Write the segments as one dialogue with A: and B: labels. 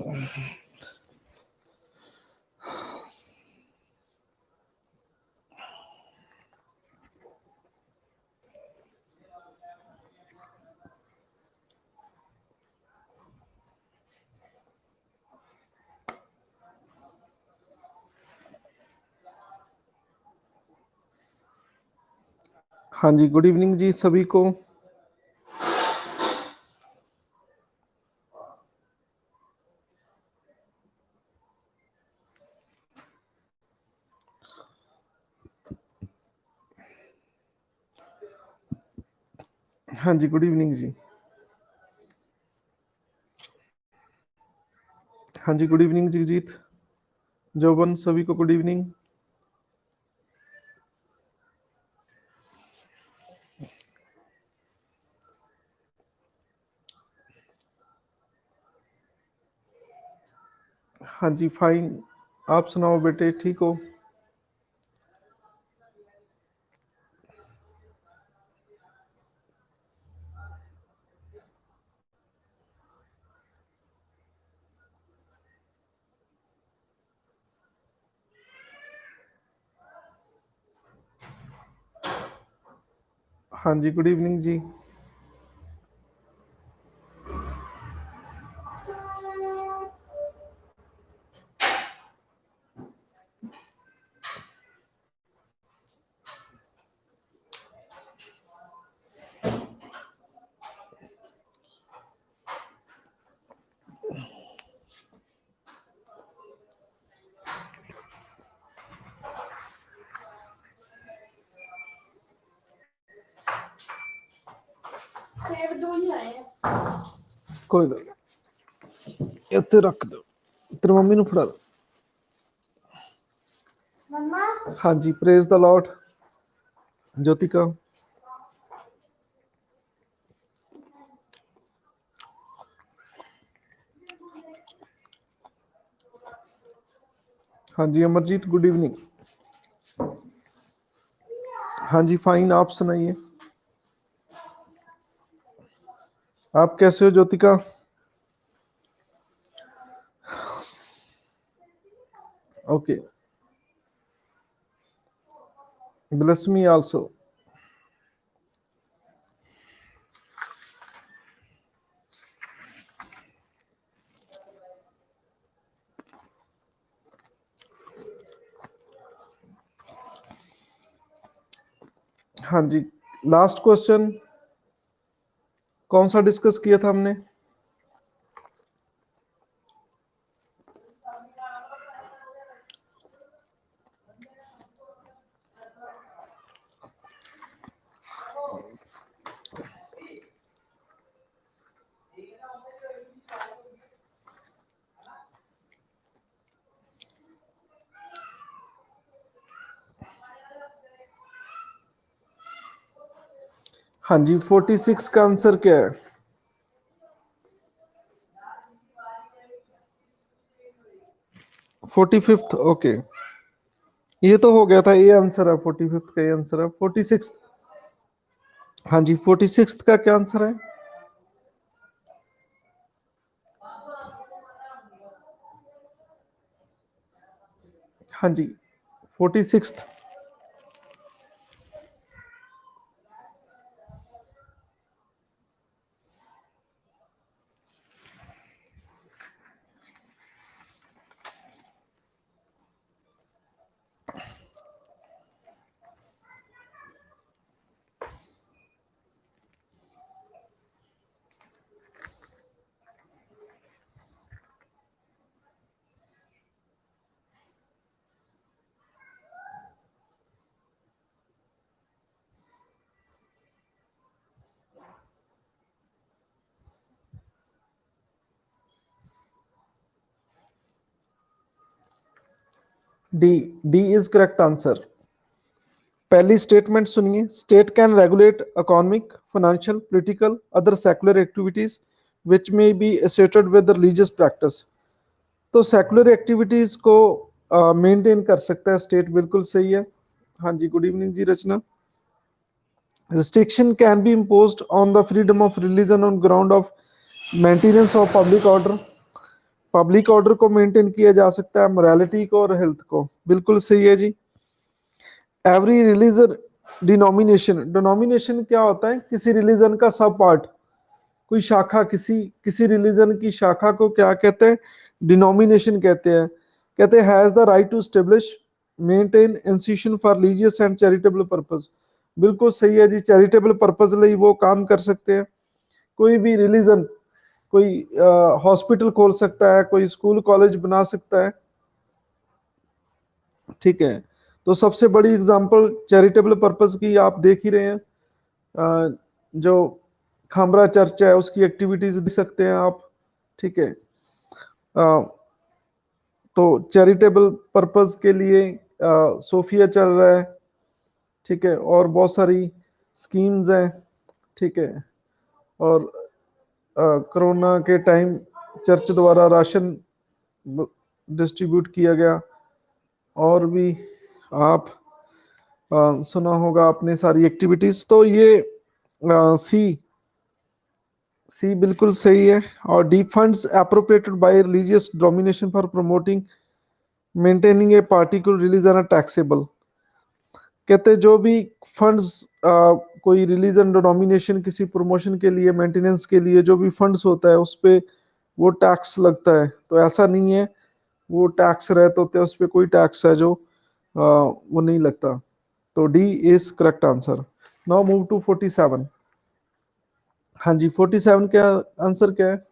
A: हाँ जी, good evening जी सभी को। हाँ जी, गुड इवनिंग जी। हाँ जी, गुड इवनिंग जगजीत, जोबन, सभी को गुड इवनिंग। हाँ जी, फाइन। आप सुनाओ बेटे, ठीक हो? हाँ जी, गुड इवनिंग जी। कोई गल नहीं, उत्ते रख दो, तेरी मम्मी नूं फड़ा दो। हाँ जी, प्रेज द लॉर्ड। ज्योतिका, हाँ जी, अमरजीत गुड इवनिंग। हाँ जी, फाइन। आप सुनाइए, आप कैसे हो Jyotika? Okay, bless me also. हाँ जी, लास्ट क्वेश्चन कौन सा डिस्कस किया था हमने? हाँ जी, 46 का आंसर क्या है? 45th। ओके, ये तो हो गया था, ये आंसर है। 45th का ये आंसर है। 46। हाँ जी, 46 का क्या आंसर है? हाँ जी, 46। D, D is correct answer. पहली स्टेटमेंट सुनिए, state can regulate economic, financial, political, other secular activities which may be associated with religious practice. तो सेकुलर एक्टिविटीज को मेंटेन कर सकता है स्टेट, बिल्कुल सही है। हाँ जी, गुड इवनिंग जी Rachna. Restriction can be imposed on the freedom of religion on ground of maintenance of public order. Public order को मेंटेन किया जा सकता है, मोरालिटी को और हेल्थ को। बिल्कुल सही है जी। एवरी रिलीजन डिनोमिनेशन, डिनोमिनेशन क्या होता है? किसी रिलीजन का सब पार्ट, कोई शाखा, किसी किसी रिलीजन की शाखा को क्या कहते हैं? डिनोमिनेशन कहते हैं। कहते हैं has the right to establish maintain institution for religious and charitable purpose. बिल्कुल सही है जी, चैरिटेबल पर्पस लिए वो काम कर सकते हैं। कोई भी रिलीजन कोई हॉस्पिटल खोल सकता है, कोई स्कूल कॉलेज बना सकता है, ठीक है। तो सबसे बड़ी एग्जांपल चैरिटेबल पर्पस की आप देख ही रहे हैं, जो खामरा चर्च है उसकी एक्टिविटीज देख सकते हैं आप, ठीक है। तो चैरिटेबल पर्पस के लिए सोफिया चल रहा है, ठीक है, और बहुत सारी स्कीम्स हैं, ठीक है। और कोरोना के टाइम चर्च द्वारा राशन डिस्ट्रीब्यूट किया गया। और भी आप सुना होगा आपने सारी एक्टिविटीज। तो ये सी सी बिल्कुल सही है। और the funds appropriated by religious domination for promoting maintaining a particular religion are taxable. कहते हैं जो भी फंड्स कोई रिलीजन डोमिनेशन किसी प्रमोशन के लिए, मेंटेनेंस के लिए जो भी फंड्स होता है उस पे वो टैक्स लगता है। तो ऐसा नहीं है वो टैक्स रहते होते हैं, उस पर कोई टैक्स है जो वो नहीं लगता। तो D is correct answer. Now move to 47। हाँ जी, 47 क्या आंसर क्या है?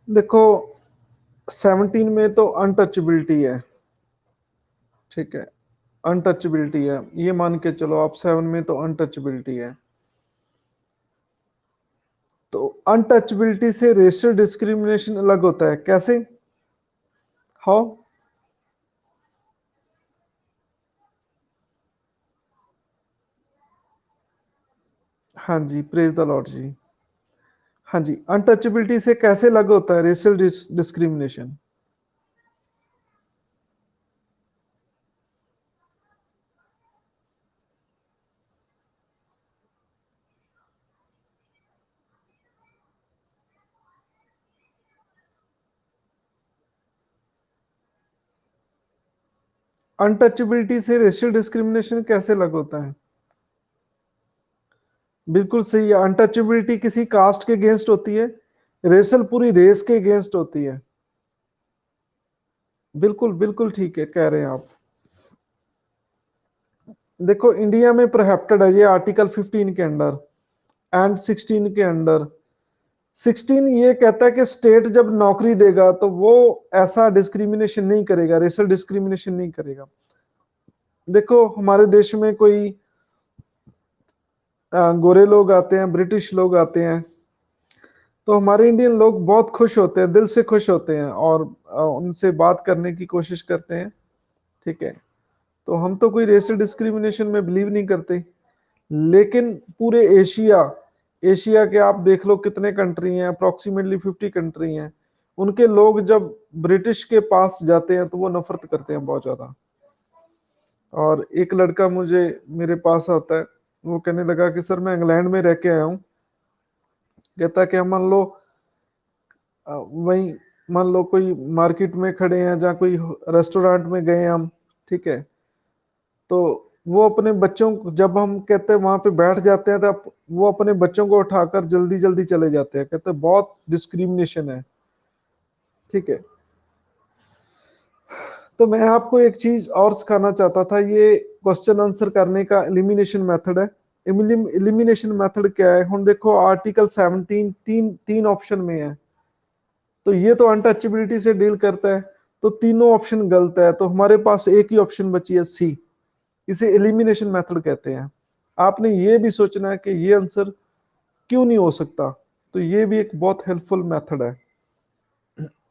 A: देखो 17 में तो अनटचेबिलिटी है, ठीक है, अनटचेबिलिटी है, ये मान के चलो आप 7 में तो अनटचेबिलिटी है। तो अनटचेबिलिटी से रेशियल डिस्क्रिमिनेशन अलग होता है, कैसे? हाउ? हाँ जी, प्रेज द लॉर्ड जी। हाँ जी, अनटचेबिलिटी से कैसे अलग होता है रेशियल डिस्क्रिमिनेशन? अनटचेबिलिटी से रेशियल डिस्क्रिमिनेशन कैसे अलग होता है? बिल्कुल सही है, अनटचेबिलिटी किसी कास्ट के अगेंस्ट होती है, रेशल पूरी रेस के अगेंस्ट होती है। बिल्कुल बिल्कुल ठीक है कह रहे हैं आप। देखो इंडिया में प्रोहिबिटेड है ये आर्टिकल 15 के अंडर एंड 16 के अंडर। 16 ये कहता है कि स्टेट जब नौकरी देगा तो वो ऐसा डिस्क्रिमिनेशन नहीं करेगा, रेशल डिस्क्रिमिनेशन नहीं करेगा। देखो हमारे देश में कोई गोरे लोग आते हैं, ब्रिटिश लोग आते हैं, तो हमारे इंडियन लोग बहुत खुश होते हैं, दिल से खुश होते हैं और उनसे बात करने की कोशिश करते हैं, ठीक है। तो हम तो कोई रेशियल डिस्क्रिमिनेशन में बिलीव नहीं करते। लेकिन पूरे एशिया एशिया के आप देख लो कितने कंट्री हैं, अप्रोक्सीमेटली 50 कंट्री हैं, उनके लोग जब ब्रिटिश के पास जाते हैं तो वो नफरत करते हैं बहुत ज्यादा। और एक लड़का मुझे मेरे पास आता है, वो कहने लगा कि सर मैं इंग्लैंड में रह के आया हूँ। कहता है कि मान लो वही मान लो कोई मार्केट में खड़े हैं, जहाँ कोई रेस्टोरेंट में गए हम, ठीक है, तो वो अपने बच्चों को जब हम कहते हैं वहां पे बैठ जाते हैं तो वो अपने बच्चों को उठाकर जल्दी जल्दी चले जाते हैं, कहते हैं बहुत डिस्क्रिमिनेशन है, ठीक है। तो मैं आपको एक चीज और सिखाना चाहता था, ये क्वेश्चन आंसर करने का एलिमिनेशन मेथड है। एलिमिनेशन मेथड क्या है? हम देखो आर्टिकल 17 तीन तीन ऑप्शन में है, तो ये तो अनटचेबिलिटी से डील करता है, तो तीनों ऑप्शन गलत है, तो हमारे पास एक ही ऑप्शन बची है सी। इसे एलिमिनेशन मेथड कहते हैं। आपने ये भी सोचना है कि ये आंसर क्यों नहीं हो सकता, तो ये भी एक बहुत हेल्पफुल मेथड है।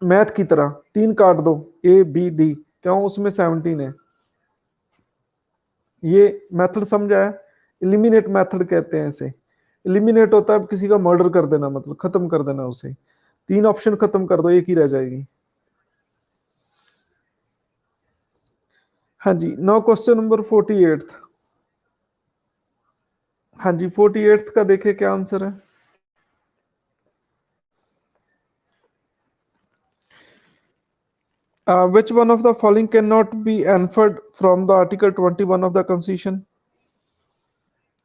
A: मैथ की तरह तीन काट दो, ए बी डी, क्यों, उसमें 17 है। ये मेथड समझा है, एलिमिनेट मेथड कहते हैं इसे। एलिमिनेट होता है किसी का मर्डर कर देना, मतलब खत्म कर देना उसे। तीन ऑप्शन खत्म कर दो, एक ही रह जाएगी। हाँ जी, नाउ क्वेश्चन नंबर 48। हाँ जी, 48 का देखे क्या आंसर है। Which one of the following cannot be inferred from the Article 21 of the Constitution?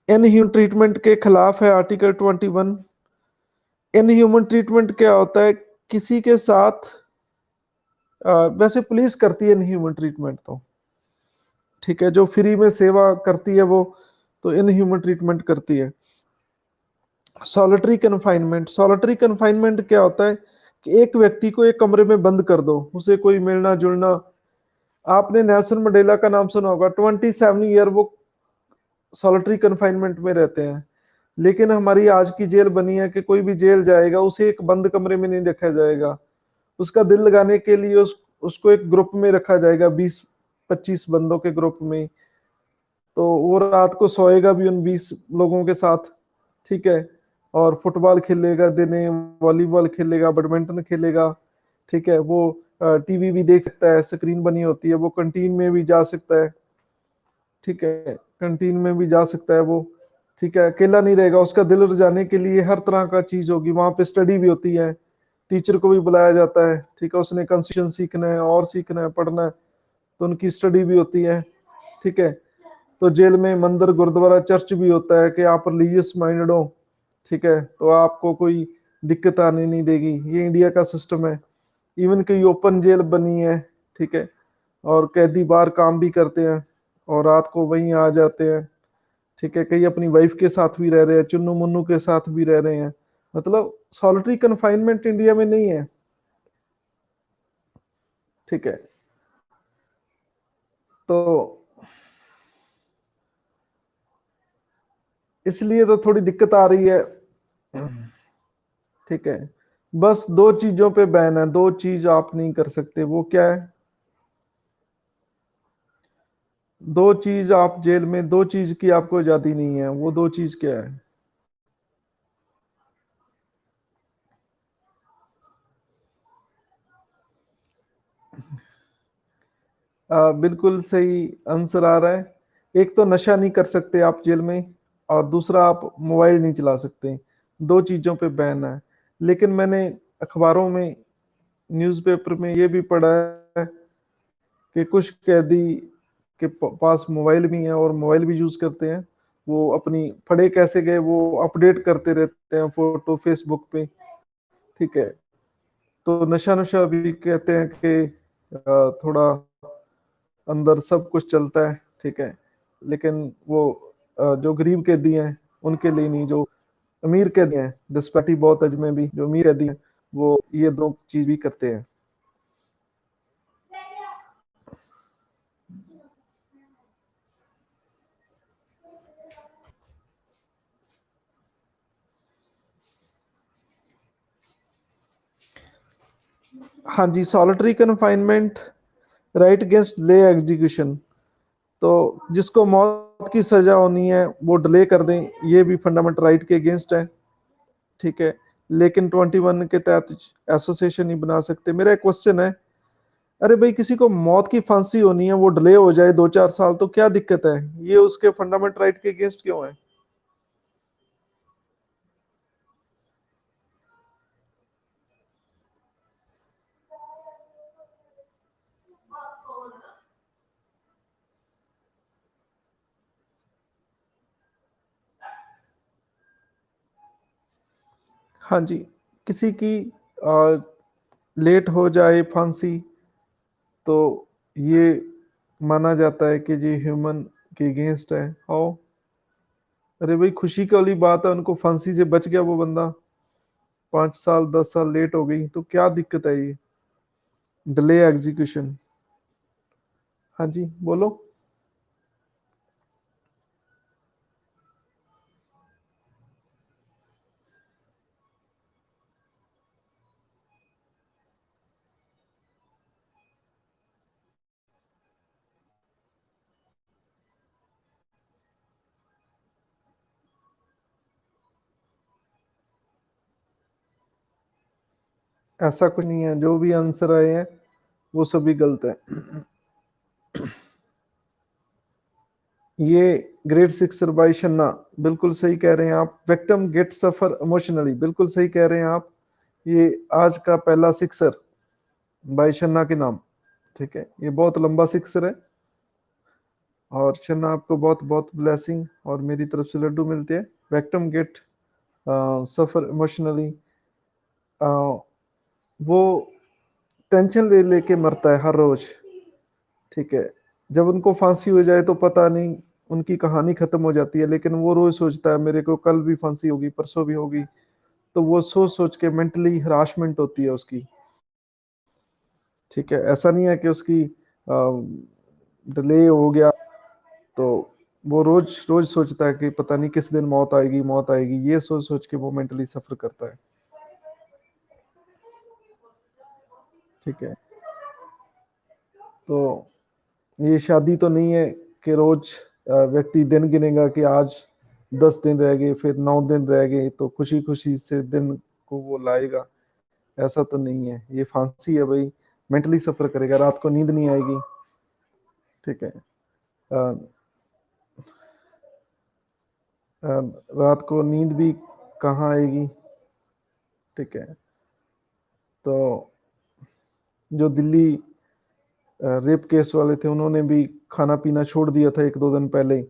A: Inhuman treatment के खिलाफ है आर्टिकल 21। इनह्यूमन ट्रीटमेंट क्या होता है, किसी के साथ वैसे पुलिस करती है इनह्यूमन ट्रीटमेंट तो, ठीक है, जो फ्री में सेवा करती है वो तो इनह्यूमन ट्रीटमेंट करती है। सॉलिटरी कन्फाइनमेंट, सॉलिटरी कन्फाइनमेंट क्या होता है कि एक व्यक्ति को एक कमरे में बंद कर दो, उसे कोई मिलना जुलना। आपने नेल्सन मंडेला का नाम सुना होगा, 27 ईयर वो सॉलिटरी कन्फाइनमेंट में रहते हैं। लेकिन हमारी आज की जेल बनी है कि कोई भी जेल जाएगा उसे एक बंद कमरे में नहीं रखा जाएगा, उसका दिल लगाने के लिए उसको एक ग्रुप में रखा जाएगा, 20-25 बंदों के ग्रुप में। तो वो रात को सोएगा भी उन 20 लोगों के साथ, ठीक है। और फुटबॉल खेलेगा, दिने वॉलीबॉल खेलेगा, बैडमिंटन खेलेगा, ठीक है। वो टीवी भी देख सकता है, स्क्रीन बनी होती है। वो कंटीन में भी जा सकता है, ठीक है, कंटीन में भी जा सकता है वो, ठीक है। अकेला नहीं रहेगा, उसका दिल रजाने के लिए हर तरह का चीज होगी। वहां पे स्टडी भी होती है, टीचर को भी बुलाया जाता है, ठीक है। उसने कॉन्स्टिट्यूशन सीखना है और सीखना है, पढ़ना है, तो उनकी स्टडी भी होती है, ठीक है। तो जेल में मंदिर, गुरुद्वारा, चर्च भी होता है कि आप रिलीजियस माइंडेड हो, ठीक है, तो आपको कोई दिक्कत आने नहीं देगी। ये इंडिया का सिस्टम है। इवन कई ओपन जेल बनी है, ठीक है, और कैदी बाहर काम भी करते हैं और रात को वहीं आ जाते हैं, ठीक है। कई अपनी वाइफ के साथ भी रह रहे हैं, चुन्नू मुन्नू के साथ भी रह रहे हैं। मतलब सॉलिटरी कन्फाइनमेंट इंडिया में नहीं है, ठीक है। तो इसलिए तो थोड़ी दिक्कत आ रही है, ठीक है। बस दो चीजों पे बैन है, दो चीज आप नहीं कर सकते, वो क्या है। दो चीज आप जेल में, दो चीज की आपको आजादी नहीं है, वो दो चीज क्या है। बिल्कुल सही आंसर आ रहा है। एक तो नशा नहीं कर सकते आप जेल में, और दूसरा आप मोबाइल नहीं चला सकते। दो चीजों पे बैन है। लेकिन मैंने अखबारों में, न्यूज़पेपर में ये भी पढ़ा है कि कुछ कैदी के पास मोबाइल भी है और मोबाइल भी यूज करते हैं। वो अपनी फड़े कैसे गए वो अपडेट करते रहते हैं, फोटो फेसबुक पे, ठीक है। तो नशा नशा भी कहते हैं कि थोड़ा अंदर सब कुछ चलता है, ठीक है। लेकिन वो जो गरीब कैदी हैं उनके लिए नहीं, जो अमीर कैदी हैं, डिस्पैरिटी बहुत है जिसमें भी, जो अमीर कैदी हैं वो ये दो चीज भी करते हैं। हाँ जी, solitary confinement right against delay execution. तो जिसको मौत की सजा होनी है वो डिले कर दें, ये भी फंडामेंटल राइट के अगेंस्ट है, ठीक है। लेकिन 21 के तहत एसोसिएशन नहीं बना सकते। मेरा एक क्वेश्चन है, अरे भाई किसी को मौत की फांसी होनी है, वो डिले हो जाए 2-4 साल, तो क्या दिक्कत है, ये उसके फंडामेंटल राइट के अगेंस्ट क्यों है। हाँ जी, किसी की लेट हो जाए फांसी, तो ये माना जाता है कि ये ह्यूमन के अगेंस्ट है। हाउ, अरे भाई खुशी की वाली बात है, उनको फांसी से बच गया वो बंदा, 5 साल 10 साल लेट हो गई तो क्या दिक्कत है ये। Delay execution. हाँ जी बोलो। ऐसा कुछ नहीं है, जो भी आंसर आए हैं वो सभी गलत है। ये ग्रेड सिक्सर बाई शन्ना, बिल्कुल सही कह रहे हैं आप। विक्टिम गेट सफर इमोशनली, बिल्कुल सही कह रहे हैं आप। ये आज का पहला सिक्सर बाई शन्ना के नाम। ठीक है, ये बहुत लंबा सिक्सर है। और शन्ना आपको बहुत बहुत ब्लेसिंग और मेरी तरफ से लड्डू मिलते हैं। विक्टिम गेट सफर इमोशनली, वो टेंशन ले लेके मरता है हर रोज। ठीक है, जब उनको फांसी हो जाए तो पता नहीं, उनकी कहानी खत्म हो जाती है, लेकिन वो रोज सोचता है मेरे को कल भी फांसी होगी, परसों भी होगी। तो वो सोच सोच के मेंटली हरासमेंट होती है उसकी। ठीक है, ऐसा नहीं है कि उसकी डिले हो गया तो वो रोज रोज सोचता है कि पता नहीं किस दिन मौत आएगी, मौत आएगी, ये सोच सोच के वो मेंटली सफर करता है। ठीक है, तो ये शादी तो नहीं है कि रोज व्यक्ति दिन गिनेगा कि आज 10 दिन रह गए, फिर 9 दिन रह गए, तो खुशी खुशी से दिन को वो लाएगा। ऐसा तो नहीं है, ये फांसी है भाई। मेंटली सफर करेगा, रात को नींद नहीं आएगी। ठीक है, अ, रात को नींद भी कहाँ आएगी। ठीक है, तो जो दिल्ली रेप केस वाले थे उन्होंने भी खाना पीना छोड़ दिया था 1-2 दिन पहले ही।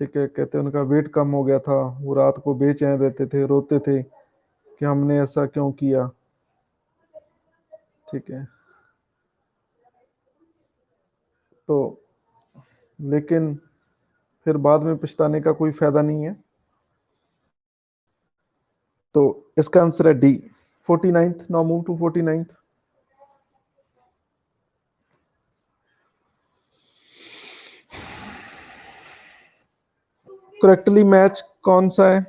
A: ठीक है, कहते हैं उनका वेट कम हो गया था, वो रात को बेचैन रहते थे, रोते थे कि हमने ऐसा क्यों किया। ठीक है, तो लेकिन फिर बाद में पछताने का कोई फायदा नहीं है। तो इसका आंसर है D, 49th। Now move to 49th। Correctly match कौन सा है?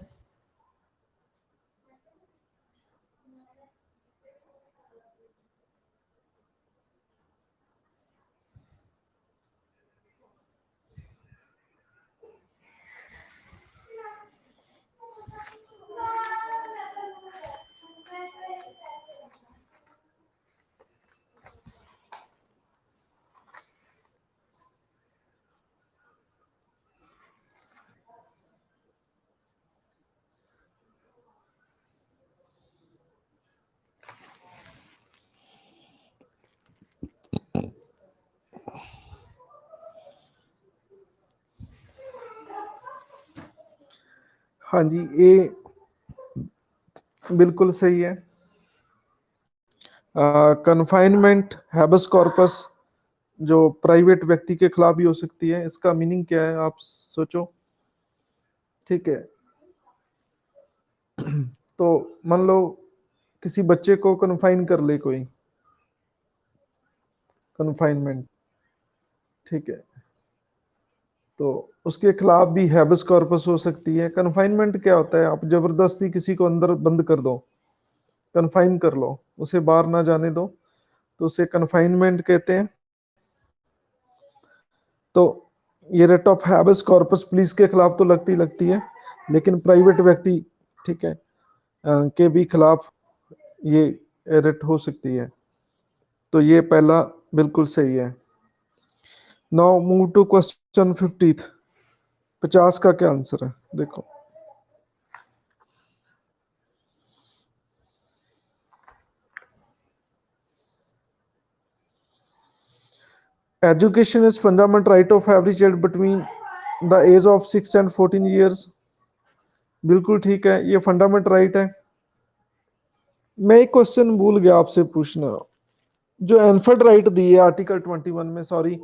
A: हाँ जी, ये बिल्कुल सही है। कन्फाइनमेंट हैबस कॉर्पस जो प्राइवेट व्यक्ति के खिलाफ भी हो सकती है। इसका मीनिंग क्या है आप सोचो। ठीक है, तो मान लो किसी बच्चे को कन्फाइन कर ले कोई, कन्फाइनमेंट। ठीक है, तो उसके खिलाफ भी हैबस कॉर्पस हो सकती है। कन्फाइनमेंट क्या होता है? आप जबरदस्ती किसी को अंदर बंद कर दो, कन्फाइन कर लो, उसे बाहर ना जाने दो, तो उसे कन्फाइनमेंट कहते हैं। तो ये rate of habeas corpus police के खिलाफ तो लगती है, लेकिन प्राइवेट व्यक्ति, ठीक है, के भी खिलाफ ये रेट हो सकती है। तो ये पहला बिल्कुल सही है। Now move to question 50। 50 का क्या आंसर है देखो। Education is fundamental right of every child between the age of 6 and 14 years। बिल्कुल ठीक है, ये फंडामेंटल राइट है। मैं एक क्वेश्चन भूल गया आपसे पूछना, जो एनफर्ड राइट दी है आर्टिकल 21 में। सॉरी,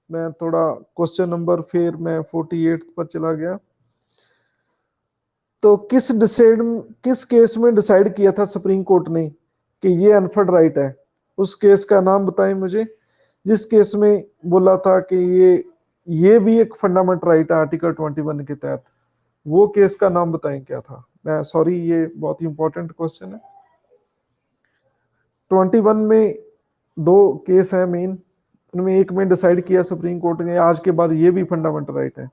A: मैं थोड़ा क्वेश्चन नंबर फिर मैं 48 पर चला गया। तो किस केस में डिसाइड किया था सुप्रीम कोर्ट ने कि ये अनफर्ड राइट है? उस केस का नाम बताएं मुझे, जिस केस में बोला था कि ये भी एक फंडामेंटल राइट है आर्टिकल 21 के तहत। वो केस का नाम बताएं क्या था। मैं सॉरी, ये बहुत ही इंपॉर्टेंट क्वेश्चन है। 21 में दो केस है मेन, उनमें एक में डिसाइड किया सुप्रीम कोर्ट ने आज के बाद ये भी फंडामेंटल राइट है।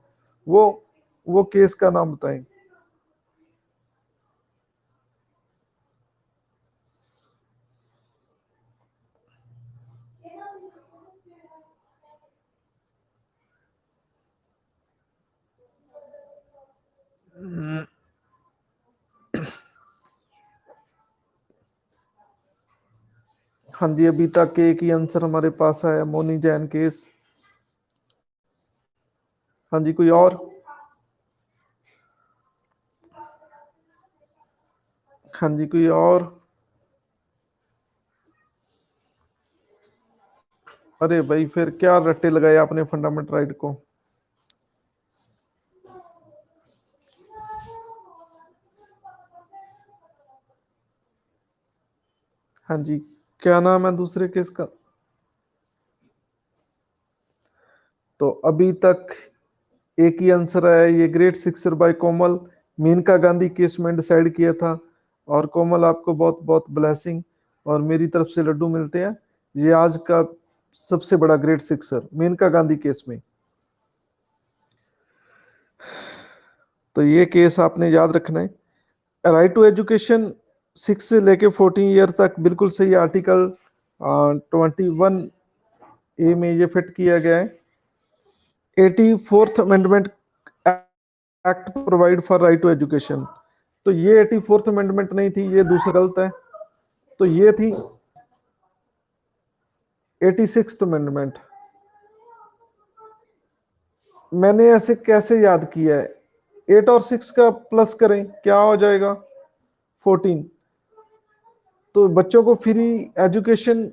A: वो वो केस का नाम बताएं। हाँ जी, अभी तक एक ही आंसर हमारे पास है, मोनी जैन केस। हाँ जी, कोई और? हाँ जी, कोई और? अरे भाई, फिर क्या रट्टे लगाए आपने फंडामेंटल राइट को। हाँ जी, क्या नाम है दूसरे केस का? तो अभी तक एक ही आंसर है, ये ग्रेट सिक्सर बाय कोमल, मेनका गांधी केस में डिसाइड किया था। और कोमल, आपको बहुत बहुत ब्लेसिंग और मेरी तरफ से लड्डू मिलते हैं। ये आज का सबसे बड़ा great sixer Maneka Gandhi case में। तो ये केस आपने याद रखना है। राइट टू एजुकेशन 6 से लेके 14 ईयर तक बिल्कुल सही, आर्टिकल 21 ए में ये फिट किया गया है। 84th amendment act provide for right to education. तो ये 84th अमेंडमेंट नहीं थी, ये दूसरा गलत है। तो ये थी 86th अमेंडमेंट। मैंने ऐसे कैसे याद किया है? 8 और 6 का प्लस करें क्या हो जाएगा? 14। तो बच्चों को फ्री एजुकेशन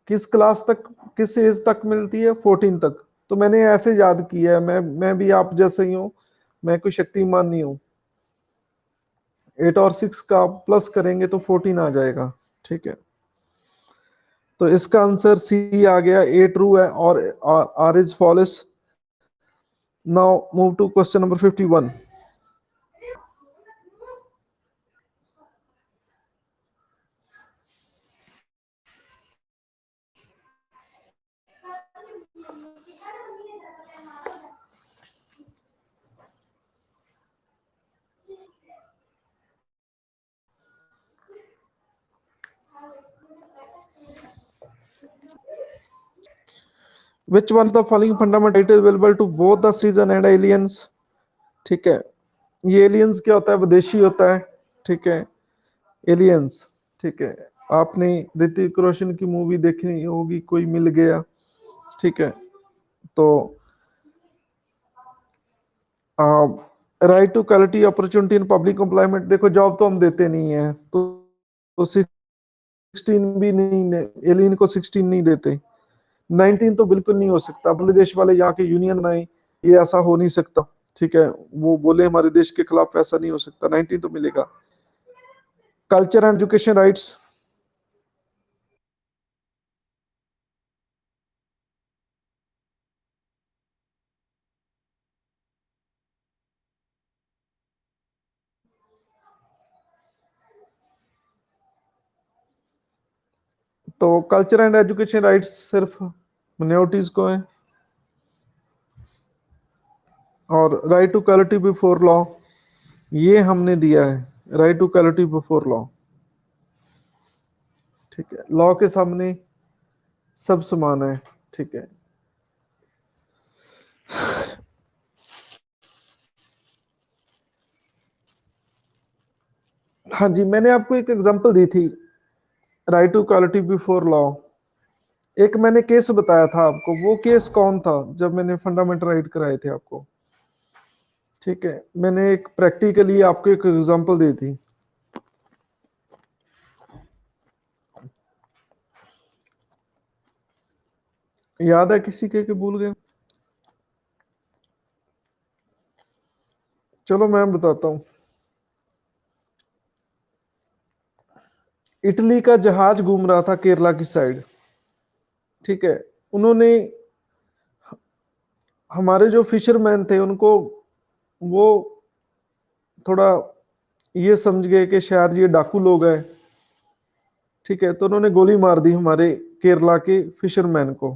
A: किस क्लास तक, किस एज तक मिलती है? 14 तक। तो मैंने ऐसे याद किया है, मैं भी आप जैसे ही हूं, मैं कोई शक्तिमान नहीं हूं। 8 और 6 का प्लस करेंगे तो 14 आ जाएगा। ठीक है, तो इसका आंसर सी आ गया, ए ट्रू है और R is false. Now move to question number 51। Which one of the following fundamental available to both the citizen and aliens? ठीक है, ये एलियंस क्या होता है? विदेशी होता है। ठीक है, एलियंस। ठीक है, आपने ऋतिक रोशन की मूवी देखी होगी, कोई मिल गया। ठीक है, तो right to quality opportunity in public employment, देखो जॉब तो हम देते नहीं है, तो 16 भी नहीं, एलियन को 16 नहीं देते। 19 तो बिल्कुल नहीं हो सकता, अपने देश वाले यहाँ के यूनियन बनाए, ये ऐसा हो नहीं सकता। ठीक है, वो बोले हमारे देश के खिलाफ, ऐसा नहीं हो सकता। 19 तो मिलेगा। कल्चर एंड एजुकेशन राइट्स, तो कल्चर एंड एजुकेशन राइट्स सिर्फ मिनोरिटीज को है। और right to quality before law, ये हमने दिया है, right to quality before law. ठीक है, लॉ के सामने सब समान है। ठीक है, हाँ जी, मैंने आपको एक एग्जांपल दी थी, right to quality before law. एक मैंने केस बताया था आपको, वो केस कौन था जब मैंने फंडामेंटल राइट कराए थे आपको? ठीक है, मैंने एक प्रैक्टिकली आपको एक एग्जांपल दी थी, याद है किसी के भूल गए? चलो मैं बताता हूँ। इटली का जहाज घूम रहा था केरला की साइड, ठीक है। उन्होंने, हमारे जो फिशरमैन थे उनको, वो थोड़ा ये समझ गए कि शायद ये डाकू लोग हैं, ठीक है। तो उन्होंने गोली मार दी हमारे केरला के फिशरमैन को,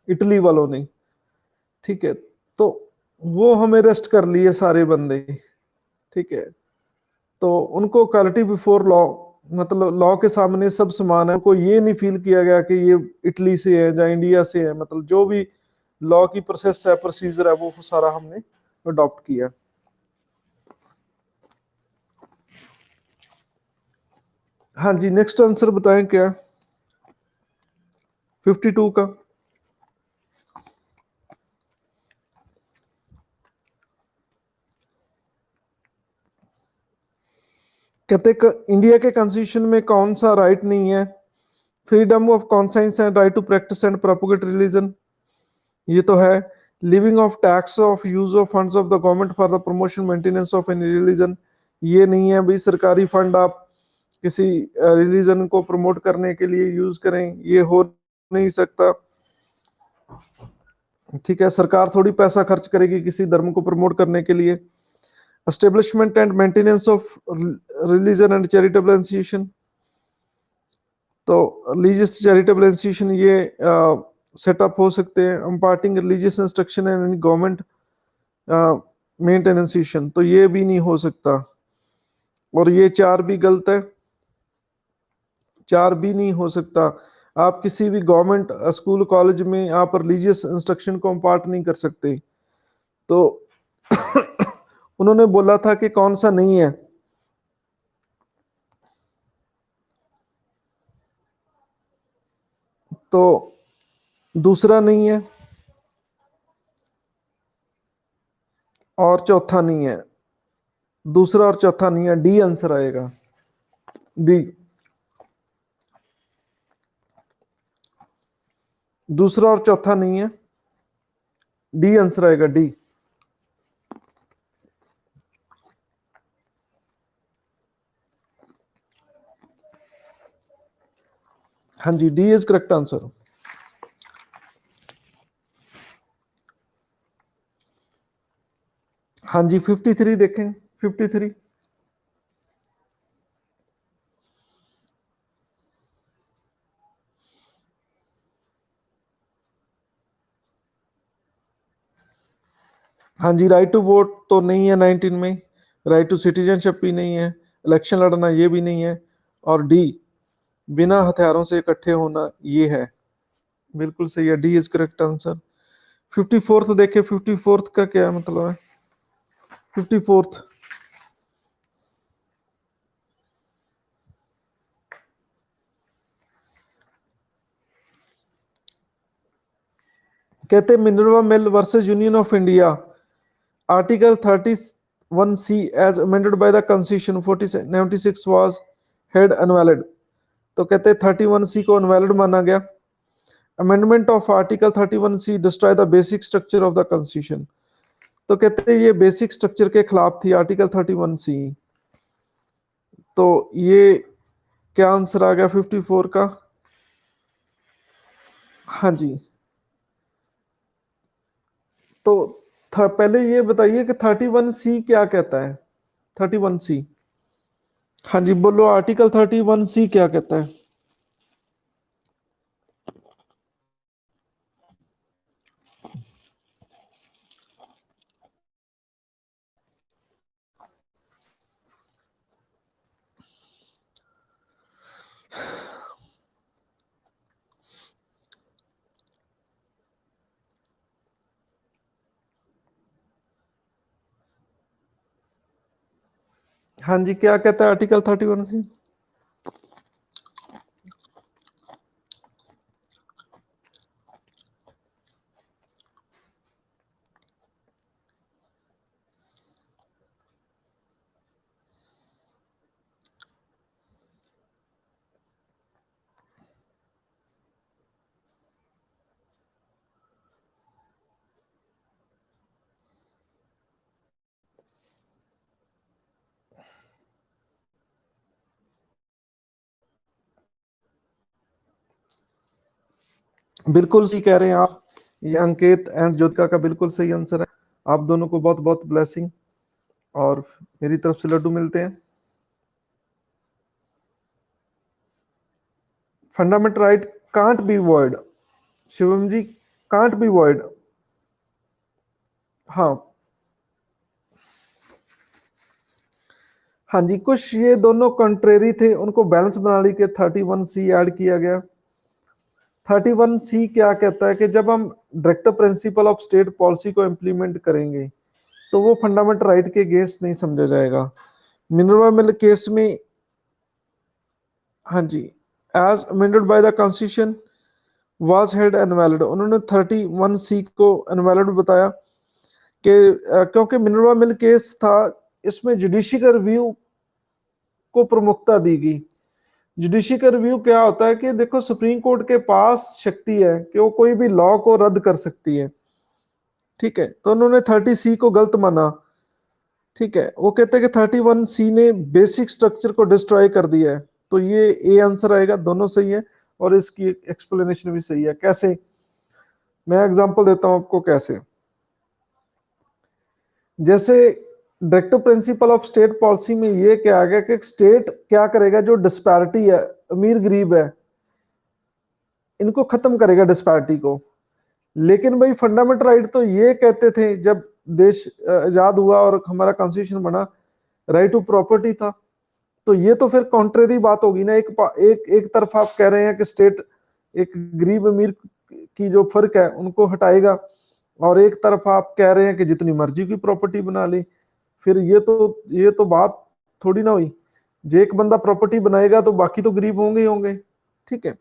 A: इटली वालों ने, ठीक है। तो वो हमें अरेस्ट कर लिए सारे बंदे, ठीक है। तो उनको क्वालिटी बिफोर लॉ, मतलब लॉ के सामने सब समान है। को ये नहीं फील किया गया कि ये इटली से है या इंडिया से है, मतलब जो भी लॉ की प्रोसेस है, प्रोसीजर है, वो सारा हमने अडॉप्ट किया। हाँ जी, नेक्स्ट आंसर बताएं क्या, 52 का। कहते इंडिया के कॉन्स्टिट्यूशन में कौन सा राइट नहीं है, freedom of conscience and right to practice and propagate religion, ये तो है। Living of tax of use of funds of the government for the promotion maintenance of any religion, ये नहीं है भाई। सरकारी फंड आप किसी रिलीजन को प्रमोट करने के लिए यूज करें, ये हो नहीं सकता, ठीक है। सरकार थोड़ी पैसा खर्च करेगी किसी धर्म को प्रमोट करने के लिए। Establishment and maintenance of religion and charitable institution, तो रिलीजियस चैरिटेबल इंस्टीट्यूशन ये सेटअप हो सकते हैं। Imparting religious instruction and government maintain institution, तो ये भी नहीं हो सकता। और ये चार भी गलत है, चार भी नहीं हो सकता। आप किसी भी गवर्नमेंट स्कूल कॉलेज में आप रिलीजियस इंस्ट्रक्शन को इम्पार्ट नहीं कर सकते। तो उन्होंने बोला था कि कौन सा नहीं है, तो दूसरा नहीं है और चौथा नहीं है। दूसरा और चौथा नहीं है, डी आंसर आएगा, डी। दूसरा और चौथा नहीं है, डी आंसर आएगा, डी। हाँ जी, डी इज करेक्ट आंसर। हाँ जी, 53 देखें, 53। हाँ जी, राइट टू वोट तो नहीं है 19 में, राइट टू सिटीजनशिप भी नहीं है, इलेक्शन लड़ना ये भी नहीं है, और डी बिना हथियारों से इकट्ठे होना ये है। बिल्कुल सही है, D is correct answer. 54th देखे, 54th का क्या मतलब है, 54th। कहते Minerva mill versus union of India, article 31C as amended by the constitution 46 was head invalid. तो कहते 31C को अनवैलिड माना गया। Amendment of article 31C destroy the basic structure of the constitution, तो कहते हैं ये बेसिक स्ट्रक्चर के खिलाफ थी आर्टिकल 31C। तो ये क्या आंसर आ गया 54 का। हाँ जी। तो पहले ये बताइए कि 31C क्या कहता है, 31C। हाँ जी, बोलो आर्टिकल 31C क्या कहता है। हाँ जी, क्या कहता है आर्टिकल 31C। बिल्कुल सही कह रहे हैं आप। ये अंकित एंड ज्योतिका का बिल्कुल सही आंसर है। आप दोनों को बहुत बहुत ब्लेसिंग, और मेरी तरफ से लड्डू मिलते हैं। Fundamental right can't be word, Shivam ji, can't be word. हाँ, हाँ जी, कुछ ये दोनों कंट्रेरी थे, उनको बैलेंस बनाने के 31C ऐड किया गया। 31C क्या कहता है कि जब हम directive principle of state policy को इम्प्लीमेंट करेंगे तो वो फंडामेंटल राइट के अगेंस्ट नहीं समझा जाएगा। मिनरवा मिल केस में, हाँ जी, as amended by the constitution was held invalid, उन्होंने 31C को इनवैलिड बताया कि क्योंकि मिनरवा मिल केस था, इसमें जुडिशरी का रिव्यू को प्रमुखता दी गई। जुडिशरी का रिव्यू क्या होता है कि देखो, सुप्रीम कोर्ट के पास शक्ति है कि वो कोई भी लॉ को रद्द कर सकती है। ठीक है, तो उन्होंने 30C को गलत माना। ठीक है, वो कहते हैं कि 31C ने बेसिक स्ट्रक्चर को डिस्ट्रॉय कर दिया है। तो ये ए आंसर आएगा, दोनों सही है और इसकी एक्सप्लेनेशन भी सही है। कैसे, मैं एग्जांपल देता हूं आपको कैसे। जैसे directive principle of state policy में ये क्या आ गया कि स्टेट क्या करेगा, जो डिस्पैरिटी है, अमीर गरीब है, इनको खत्म करेगा डिस्पैरिटी को। लेकिन भाई फंडामेंटल राइट तो ये कहते थे जब देश आजाद हुआ और हमारा कॉन्स्टिट्यूशन बना, राइट टू प्रॉपर्टी था। तो ये तो फिर कॉन्ट्रेरी बात होगी ना। एक तरफ आप कह रहे हैं कि स्टेट एक गरीब अमीर की जो फर्क है उनको हटाएगा, और एक तरफ आप कह रहे हैं कि जितनी मर्जी की प्रॉपर्टी बना ले। फिर ये तो बात थोड़ी ना हुई। जो एक बंदा प्रॉपर्टी बनाएगा तो बाकी तो गरीब होंगे ही होंगे। ठीक है,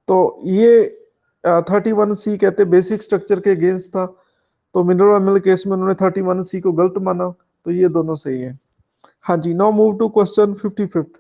A: तो ये 31C कहते बेसिक स्ट्रक्चर के अगेंस्ट था। तो मिनरल एमएल केस में उन्होंने 31C को गलत माना। तो ये दोनों सही है। हाँ जी, now move to question 55th।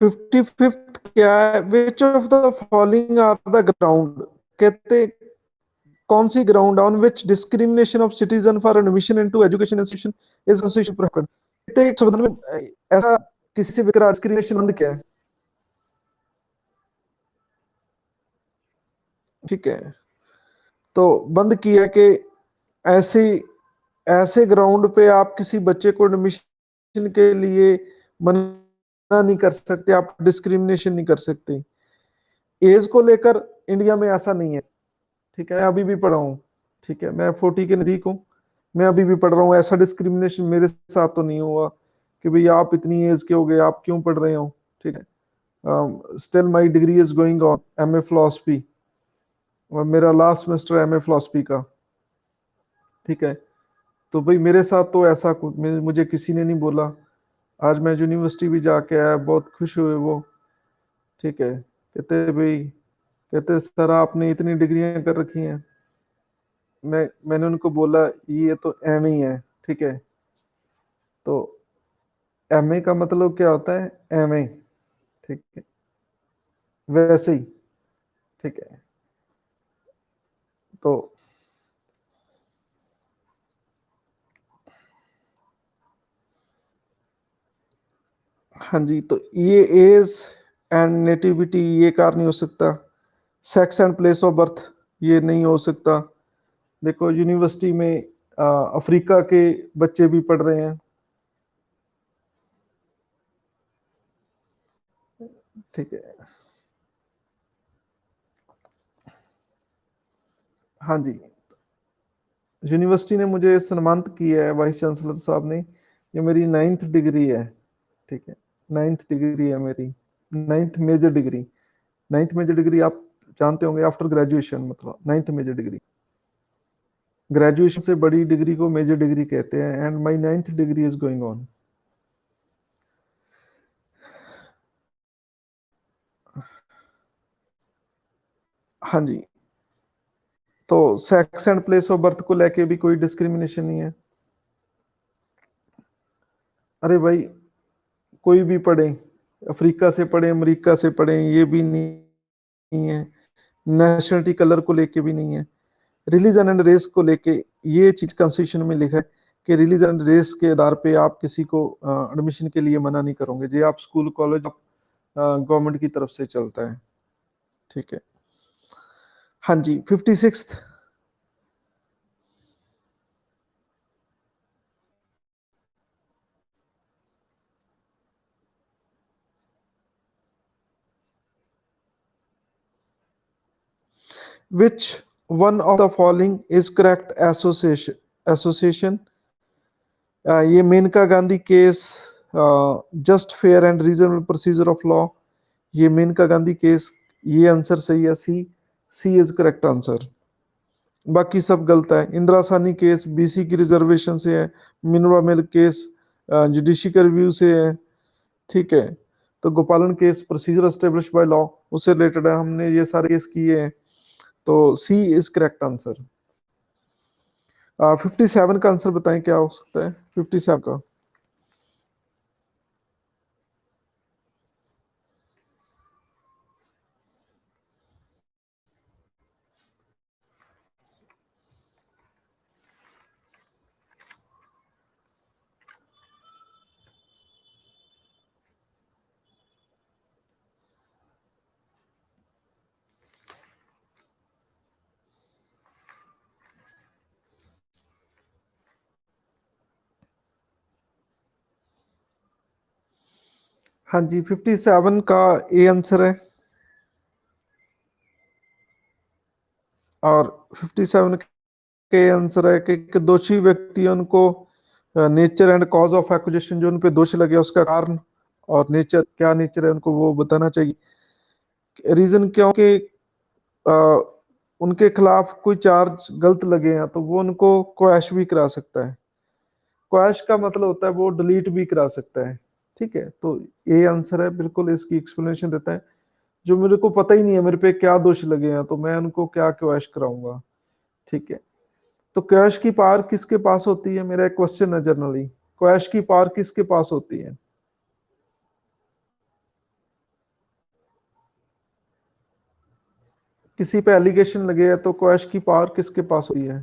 A: Fifty fifth क्या है, which of the following are the ground, कहते कौन सी ground on which discrimination of citizen for admission into education institution is constitution prohibited. कहते हैं संविधान में ऐसा किसी से भी डिस्क्रिमिनेशन बंद क्या है। ठीक है, तो बंद किया कि ऐसे ऐसे ग्राउंड पे आप किसी बच्चे को एडमिशन के लिए मना नहीं कर सकते, आप डिस्क्रिमिनेशन नहीं कर सकते। एज को लेकर इंडिया में ऐसा नहीं है। ठीक है, मैं अभी भी पढ़ रहा हूँ। ठीक है, मैं 40 के नजदीक हूँ, मैं अभी भी पढ़ रहा हूँ। ऐसा डिस्क्रिमिनेशन मेरे साथ तो नहीं हुआ कि भाई आप इतनी एज के हो गए, आप क्यों पढ़ रहे हो। ठीक है, still my degree is going on, MA philosophy, और मेरा लास्ट सेमेस्टर एमए फिलोसफी का। ठीक है, तो भाई मेरे साथ तो ऐसा कुछ मुझे किसी ने नहीं बोला। आज मैं यूनिवर्सिटी भी जाके आया, बहुत खुश हुए वो। ठीक है, कहते भाई, कहते सर आपने इतनी डिग्रियां कर रखी हैं। मैंने उनको बोला ये तो एम ही है। ठीक है, तो एम ए का मतलब क्या होता है, एम ए। ठीक है, वैसे ही। ठीक है, तो हाँ जी, तो ये एज एंड नेटिविटी ये कार नहीं हो सकता। Sex and place of birth ये नहीं हो सकता। देखो यूनिवर्सिटी में अफ्रीका के बच्चे भी पढ़ रहे हैं। ठीक है, हाँ जी, यूनिवर्सिटी ने मुझे सम्मानित किया है, वाइस चांसलर साहब ने। ये मेरी 9th डिग्री है। ठीक है, नाइन्थ डिग्री है मेरी, ninth major degree. Ninth major degree आप जानते होंगे, आफ्टर ग्रेजुएशन मतलब नाइन्थ मेजर डिग्री। ग्रेजुएशन से बड़ी डिग्री को मेजर डिग्री कहते हैं, and my ninth degree is going on. हाँ जी। तो sex and place of birth को लेके भी कोई डिस्क्रिमिनेशन नहीं है। अरे भाई, कोई भी पढ़े, अफ्रीका से पढ़े, अमेरिका से पढ़े, ये भी नहीं है। नेशनलिटी कलर को लेके भी नहीं है। रिलीजन एंड रेस को लेके ये चीज कॉन्स्टिट्यूशन में लिखा है कि रिलीजन एंड रेस के आधार पे आप किसी को एडमिशन के लिए मना नहीं करोगे। ये आप स्कूल कॉलेज गवर्नमेंट की तरफ से चलता है। ठीक है। हाँ जी, 56th। Which one of the following is correct association? ये Maneka Gandhi case, just fair and reasonable procedure of law, ये मेनका गांधी केस, ये आंसर सही है C. C is correct answer. बाकी सब गलत है। इंदिरा सानी केस बीसी की रिजर्वेशन से है। मिनवा मिल केस जुडिशरी रिव्यू से है। ठीक है। तो गोपालन case procedure establish by law, उससे रिलेटेड है। हमने ये सारे केस किए हैं। तो सी इज करेक्ट आंसर। 57 का आंसर बताएं क्या हो सकता है 57 का। हाँ जी, 57 का ए आंसर है। और 57 के आंसर है कि दोषी व्यक्ति उनको nature and cause of acquisition, जो उन पे दोष लगे उसका कारण और नेचर, क्या नेचर है उनको वो बताना चाहिए। रीजन क्यों कि उनके खिलाफ कोई चार्ज गलत लगे हैं तो वो उनको क्वैश भी करा सकता है। क्वैश का मतलब होता है वो डिलीट भी करा सकता है। ठीक है। तो ये आंसर है, बिल्कुल इसकी एक्सप्लेनेशन देता है। जो मेरे को पता ही नहीं है मेरे पे क्या दोष लगे हैं तो मैं उनको क्या क्वैश कराऊंगा। ठीक है। तो क्वैश की पावर किसके पास होती है, मेरा एक क्वेश्चन है जनरली। क्वैश की पावर किसके पास होती है? किसी पे एलिगेशन लगे है तो क्वैश की पावर किसके पास होती है?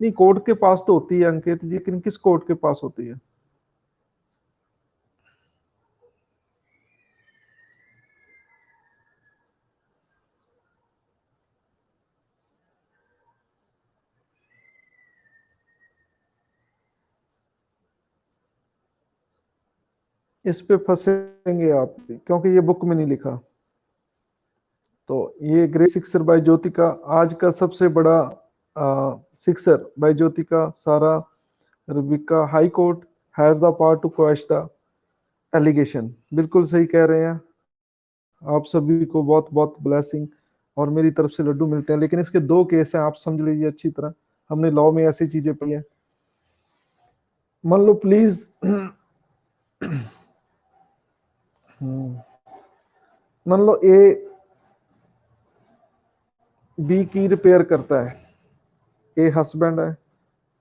A: नहीं, कोर्ट के पास तो होती है अंकित जी, लेकिन किस कोर्ट के पास होती है? इस पे फंसेंगे आप भी, क्योंकि ये बुक में नहीं लिखा। तो ये ग्रेट सिक्सर बाय ज्योति का आज का सबसे बड़ा सिक्सर बाय ज्योति का सारा Rubika, high court has the power to quash the allegation. बिल्कुल सही कह रहे हैं। आप सभी को बहुत बहुत ब्लेसिंग और मेरी तरफ से लड्डू मिलते हैं। लेकिन इसके दो केस हैं, आप समझ लीजिए अच्छी तरह। हमने लॉ में ऐसी चीजें पढ़ी हैं। मान लो प्लीज, मान लो ए बी की रिपेयर करता है। ए हस्बैंड है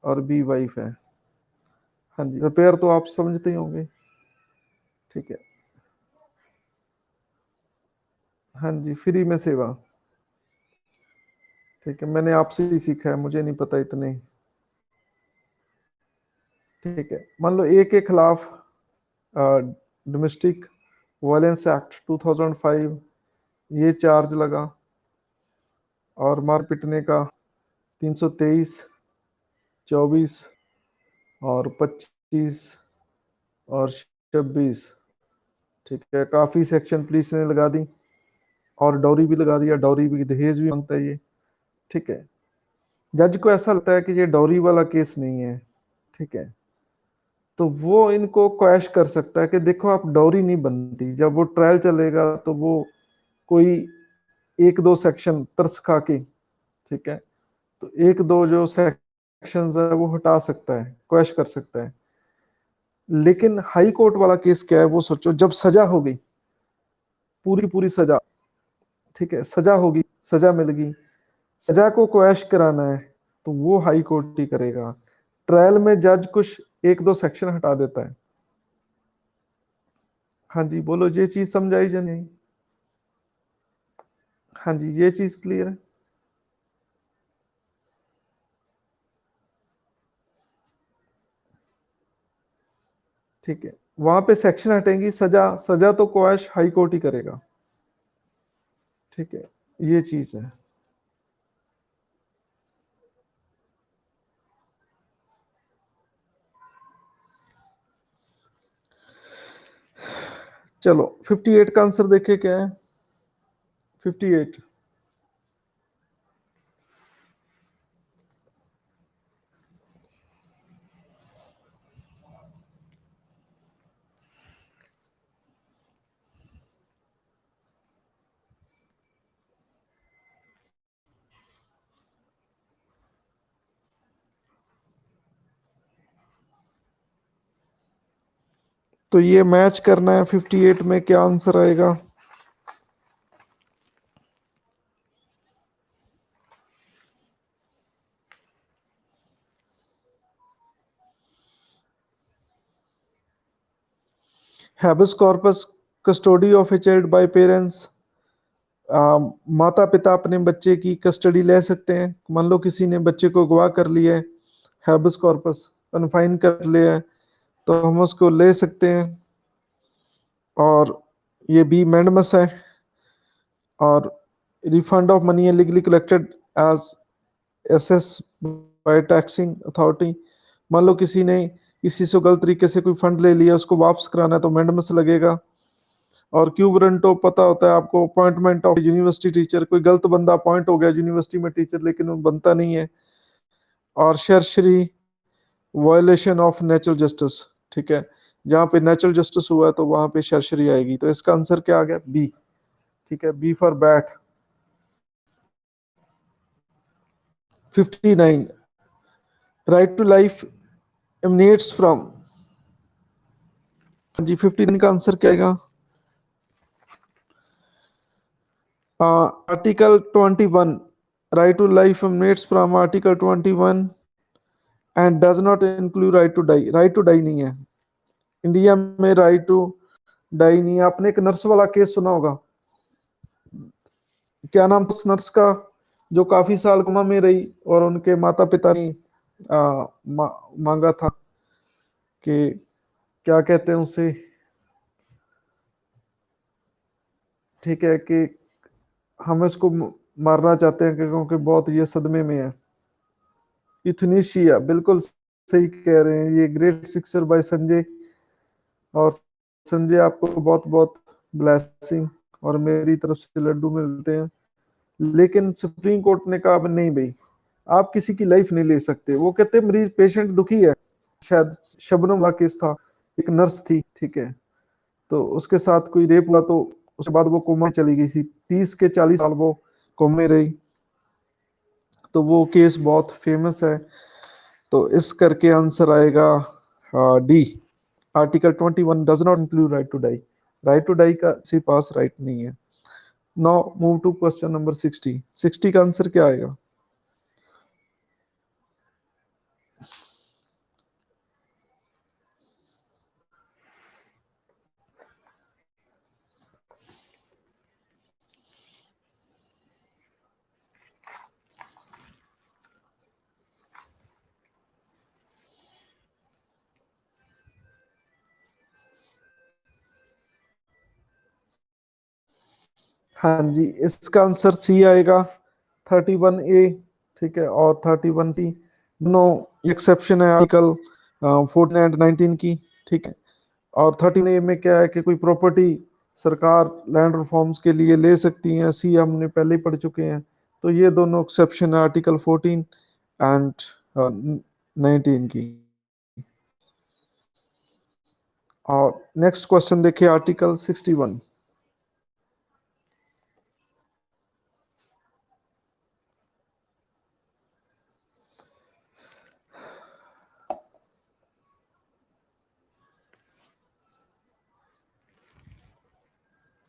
A: और बी वाइफ है। हाँ जी, रिपेयर तो आप समझते ही होंगे। ठीक है। हाँ जी, फ्री में सेवा। ठीक है, मैंने आपसे ही सीखा है, मुझे नहीं पता इतने। ठीक है। मान लो ए के खिलाफ डोमेस्टिक वायलेंस एक्ट 2005 ये चार्ज लगा और मार पिटने का 323, 24 और 25 और 26। ठीक है, काफी सेक्शन पुलिस ने लगा दी और डॉरी भी लगा दिया। डॉरी भी, दहेज भी मांगता है ये। ठीक है। जज को ऐसा लगता है कि ये डॉरी वाला केस नहीं है। ठीक है। तो वो इनको क्वैश कर सकता है कि देखो आप डाउरी नहीं बनती, जब वो ट्रायल चलेगा तो वो कोई एक दो सेक्शन तरस खा के, ठीक है, तो एक दो जो सेक्शंस है वो हटा सकता है, क्वैश कर सकता है। लेकिन हाई कोर्ट वाला केस क्या है, वो सोचो, जब सजा हो गई, पूरी पूरी सजा, ठीक है, सजा होगी, सजा मिल गई, सजा को क्वैश कराना है तो वो हाई कोर्ट ही करेगा। ट्रायल में जज कुछ एक दो सेक्शन हटा देता है। हाँ जी बोलो, ये चीज समझाई या नहीं? हाँ जी, ये चीज क्लियर है? ठीक है, वहां पे सेक्शन हटेंगी, सजा सजा तो क्वैश हाई कोर्ट ही करेगा। ठीक है, ये चीज है। चलो 58 का आंसर देखे क्या है। 58। तो ये मैच करना है, 58 में क्या आंसर आएगा? Habeas corpus, custody of a child bye parents. माता पिता अपने बच्चे की कस्टडी ले सकते हैं। मान लो किसी ने बच्चे को अगवा कर लिया है, हैबस कॉर्पस कन्फाइन कर लिया है, तो हम उसको ले सकते हैं। और ये बी मैंडमस है। और रिफंड ऑफ मनी है legally collected as assess by taxing authority. मान लो किसी ने किसी से गलत तरीके से कोई फंड ले लिया, उसको वापस कराना है तो मैंडमस लगेगा। और क्यू वारंटो पता होता है आपको, अपॉइंटमेंट ऑफ यूनिवर्सिटी टीचर, कोई गलत बंदा अपॉइंट हो गया यूनिवर्सिटी में टीचर लेकिन वो बनता नहीं है। और शर्शरी, वायलेशन ऑफ नेचुरल जस्टिस, ठीक है, जहाँ पे नेचुरल जस्टिस हुआ है तो वहां पे शर्शरी आएगी। तो इसका आंसर क्या आ गया? बी। ठीक है, B for bat. 59, right to life emanates from. जी 59 का आंसर क्या आएगा? Article 21, right to life emanates from article 21 and does not include right to die. Right to die नहीं है इंडिया में, राइट टू डाई नहीं है। आपने एक नर्स वाला केस सुना होगा, क्या नाम था उस नर्स का, जो काफी साल कोमा में रही और उनके माता पिता ने मांगा था कि, क्या कहते हैं उसे, ठीक है, कि हम इसको मारना चाहते हैं क्योंकि बहुत ये सदमे में है। इथनीशिया, बिल्कुल सही कह रहे हैं, ये ग्रेट सिक्सर बाय संजय। और संजय आपको बहुत बहुत ब्लेसिंग, और मेरी तरफ से लड्डू मिलते हैं। लेकिन सुप्रीम कोर्ट ने कहा अब नहीं भाई, आप किसी की लाइफ नहीं ले सकते। वो कहते मरीज पेशेंट दुखी है, शायद शबनम वाला केस था, एक नर्स थी, ठीक है, तो उसके साथ कोई रेप हुआ, तो उसके बाद वो कोमा में चली गई थी, 30 के 40 साल वो कोमे में रही। तो वो केस बहुत फेमस है। तो इस करके आंसर आएगा D. Article 21 does not include right to die. Right to die का सी पास राइट नहीं है। Now move to question number 60। 60 का आंसर क्या आएगा? हाँ जी, इसका आंसर सी आएगा, 31A। ठीक है, और 31C दोनों एक्सेप्शन है आर्टिकल 14 एंड 19 की। ठीक है, और 13A में क्या है कि कोई प्रॉपर्टी सरकार लैंड रिफॉर्म्स के लिए ले सकती है, सी हमने पहले ही पढ़ चुके हैं। तो ये दोनों एक्सेप्शन है आर्टिकल 14 एंड 19 की। और नेक्स्ट क्वेश्चन देखिए, आर्टिकल 61।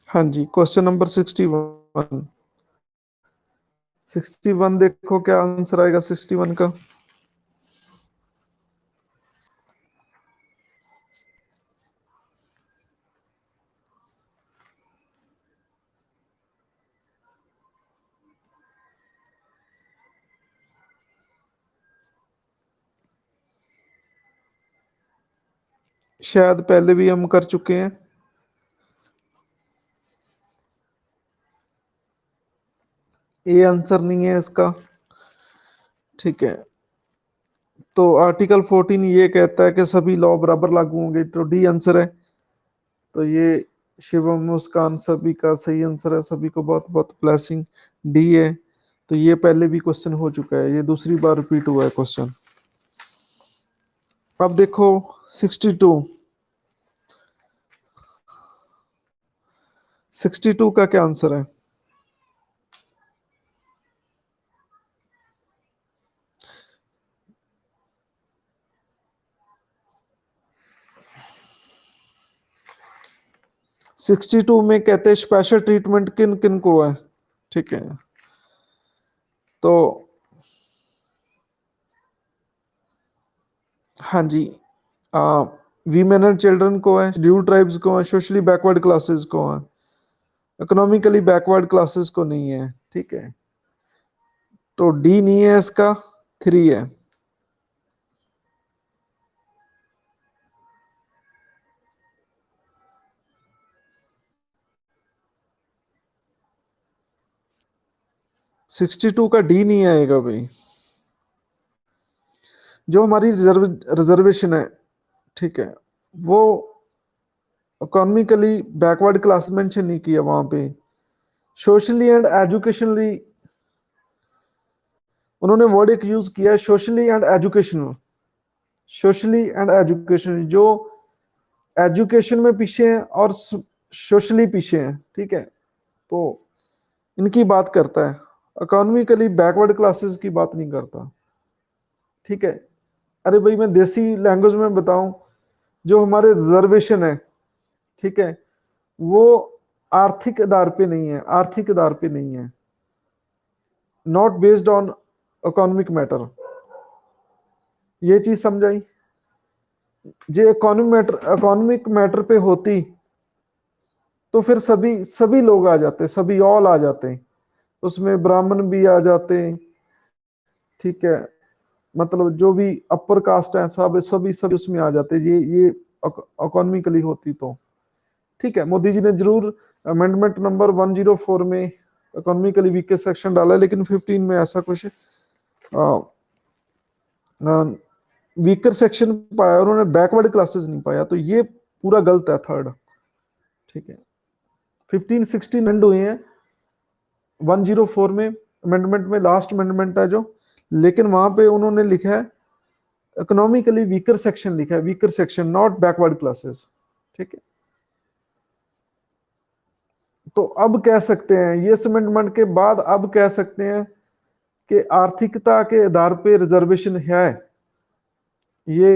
A: हाँ जी, क्वेश्चन नंबर 61। 61 देखो क्या आंसर आएगा 61 का। शायद पहले भी हम कर चुके हैं। ये आंसर नहीं है इसका। ठीक है, तो आर्टिकल 14 ये कहता है कि सभी लॉ बराबर लागू होंगे, तो डी आंसर है। तो ये शिवम मुस्कान सभी का सही आंसर है, सभी को बहुत बहुत ब्लेसिंग, डी है। तो ये पहले भी क्वेश्चन हो चुका है, ये दूसरी बार रिपीट हुआ है क्वेश्चन। अब देखो 62। 62 का क्या आंसर है? सिक्सटी टू में कहते हैं स्पेशल ट्रीटमेंट किन किन को है। ठीक है, तो हाँ जी, वीमेन एंड चिल्ड्रन को है, शेड्यूल्ड ट्राइब्स को है, सोशली बैकवर्ड क्लासेस को है, इकोनॉमिकली बैकवर्ड क्लासेस को नहीं है। ठीक है, तो डी नहीं है इसका, थ्री है। सिक्सटी टू का डी नहीं आएगा भाई। जो हमारी रिजर्वेशन है, ठीक है, वो इकोनॉमिकली बैकवर्ड क्लास मेंशन नहीं किया वहां पे। सोशली एंड एजुकेशनली उन्होंने वर्ड एक यूज किया है, socially and educational. Socially and educational, जो एजुकेशन में पीछे हैं और सोशली पीछे हैं। ठीक है, तो इनकी बात करता है, इकोनॉमिकली बैकवर्ड क्लासेस की बात नहीं करता। ठीक है, अरे भाई मैं देसी लैंग्वेज में बताऊं, जो हमारे रिजर्वेशन है, ठीक है, वो आर्थिक आधार पे नहीं है, आर्थिक आधार पे नहीं है, not based on economic matter. ये चीज समझाई। जे इकोनॉमिक मैटर पे होती तो फिर सभी सभी लोग आ जाते, सभी ऑल आ जाते, उसमें ब्राह्मण भी आ जाते। ठीक है, मतलब जो भी अपर कास्ट है सब सभी सभी उसमें आ जाते, ये इकोनॉमिकली होती तो। ठीक है, मोदी जी ने जरूर अमेंडमेंट नंबर 104 में इकोनॉमिकली वीकर सेक्शन डाला है, लेकिन 15 में ऐसा कुछ वीकर सेक्शन पाया, उन्होंने बैकवर्ड क्लासेस नहीं पाया, तो ये पूरा गलत है थर्ड। ठीक है, 15 16 एंड हुए हैं, 104 में अमेंडमेंट में लास्ट अमेंडमेंट है जो, लेकिन वहां पे उन्होंने लिखा है इकोनॉमिकली वीकर सेक्शन, लिखा है weaker section, not backward classes. ठीक है, तो अब कह सकते हैं ये अमेंडमेंट के बाद अब कह सकते हैं कि आर्थिकता के आधार पे रिजर्वेशन है। ये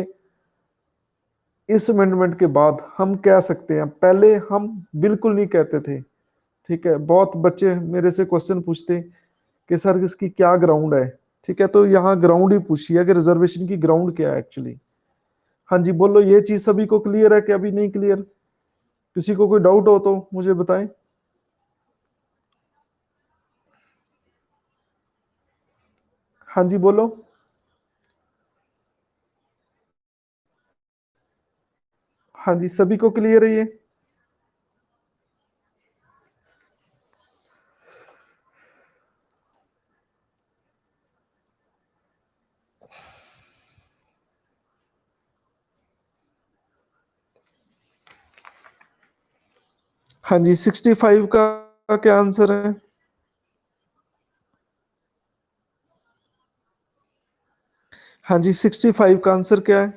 A: इस अमेंडमेंट के बाद हम कह सकते हैं, पहले हम बिल्कुल नहीं कहते थे। ठीक है, बहुत बच्चे मेरे से क्वेश्चन पूछते कि सर इसकी क्या ग्राउंड है। ठीक है, तो यहाँ ग्राउंड ही पूछिए कि रिजर्वेशन की ग्राउंड क्या है एक्चुअली। हाँ जी बोलो, ये चीज सभी को क्लियर है कि अभी नहीं क्लियर? किसी को कोई डाउट हो तो मुझे बताएं। हाँ जी बोलो। हाँ जी, सभी को क्लियर है ये? हाँ जी, 65 का क्या आंसर है? हाँ जी, 65 का आंसर क्या है?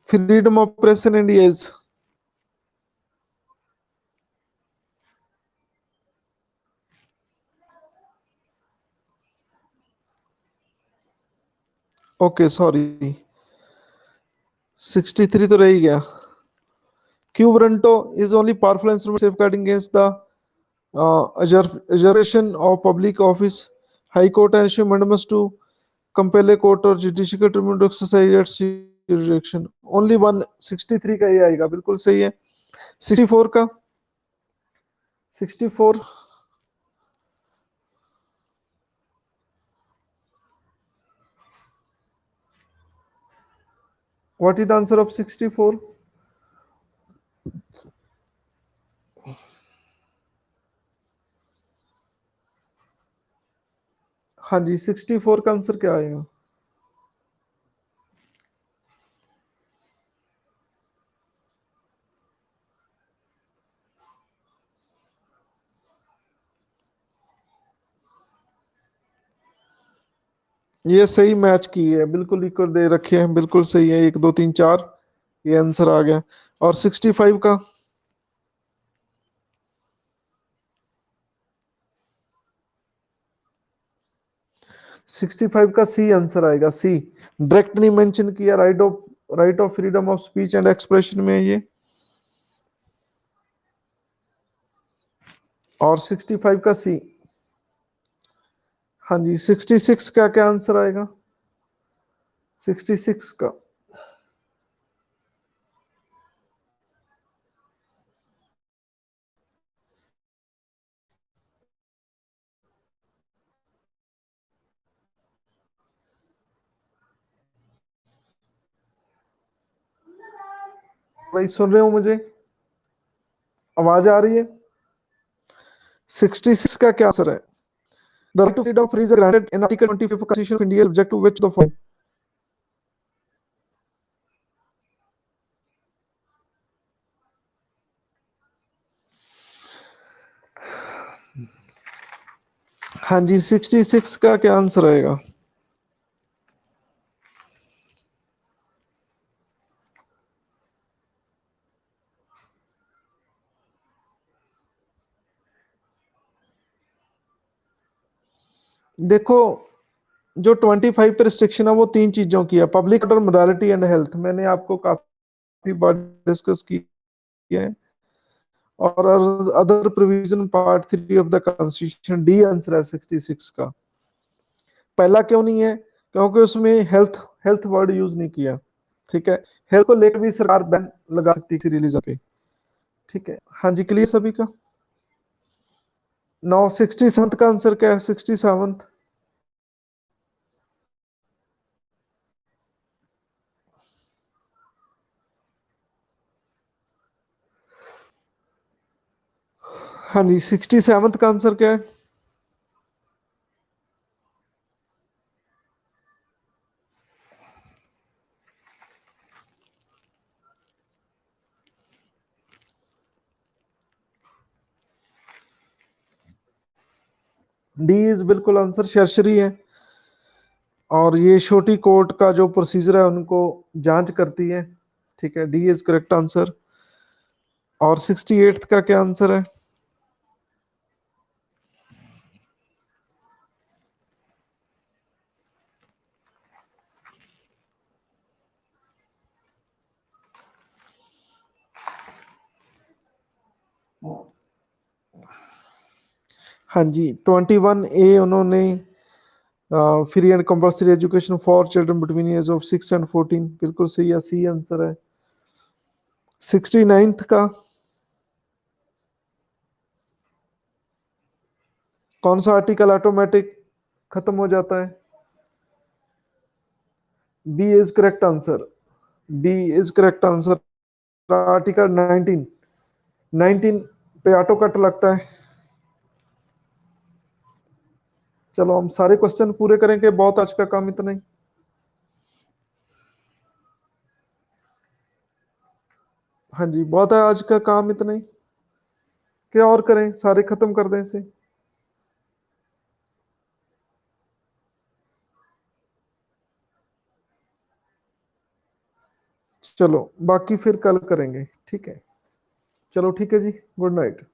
A: Freedom of press in India is okay sorry 63 तो रह ही गया। Quo warranto is only powerful instrument safeguarding against the usurpation of public office. High Court and issue mandamus to compel a court or judicial tribunal to exercise its jurisdiction. Only one 63 का ये आएगा, बिल्कुल सही है। 64 का 64 what is the answer of 64? हाँ जी 64 का answer क्या आएगा? ये सही मैच की है, बिल्कुल इक्वल दे रखे हैं, बिल्कुल सही है। 1 2 3 4 ये आंसर आ गया। और 65 का 65 का सी आंसर आएगा। सी डायरेक्ट नहीं मेंशन किया, right of freedom of speech and expression में है ये। और 65 का सी। हाँ जी 66 का क्या आंसर आएगा? 66 का भाई सुन रहे हो मुझे? आवाज आ रही है? 66 का क्या आंसर है? The right to freedom of speech granted in article 25 of constitution of India subject to which the following. हाँ जी 66 का क्या आंसर आएगा? देखो जो 25 पे रिस्ट्रिक्शन है वो तीन चीजों की है, public order, morality and health. मैंने आपको काफी बार डिस्कस किया है। और other provision part 3 of the constitution, D answer है 66 का। पहला क्यों नहीं है? क्योंकि उसमें हेल्थ हेल्थ वर्ड यूज नहीं किया। ठीक है, हेल्थ को लेकर भी सरकार बैन लगा सकती है रिलीजन पे। ठीक है, हाँ जी क्लियर सभी का। नाउ 67 का आंसर क्या है? 67 हाँ जी 67 का आंसर क्या है? डी इज बिल्कुल आंसर, शर्शरी है। और ये छोटी कोर्ट का जो प्रोसीजर है उनको जांच करती है। ठीक है, डी इज करेक्ट आंसर। और 68 का क्या आंसर है? हाँ जी 21 ए उन्होंने free and compulsory education for children between age of 6 and 14, बिल्कुल सही है, सी आंसर है। 69 का कौन सा आर्टिकल ऑटोमेटिक खत्म हो जाता है? B is correct answer. B is correct answer. Article 19 19 पे ऑटो कट लगता है। चलो हम सारे क्वेश्चन पूरे करेंगे, बहुत आज का काम इतना ही। हाँ जी बहुत है आज का काम इतना ही। क्या और करें, सारे खत्म कर दें इसे। चलो बाकी फिर कल करेंगे, ठीक है। चलो ठीक है जी, गुड नाइट।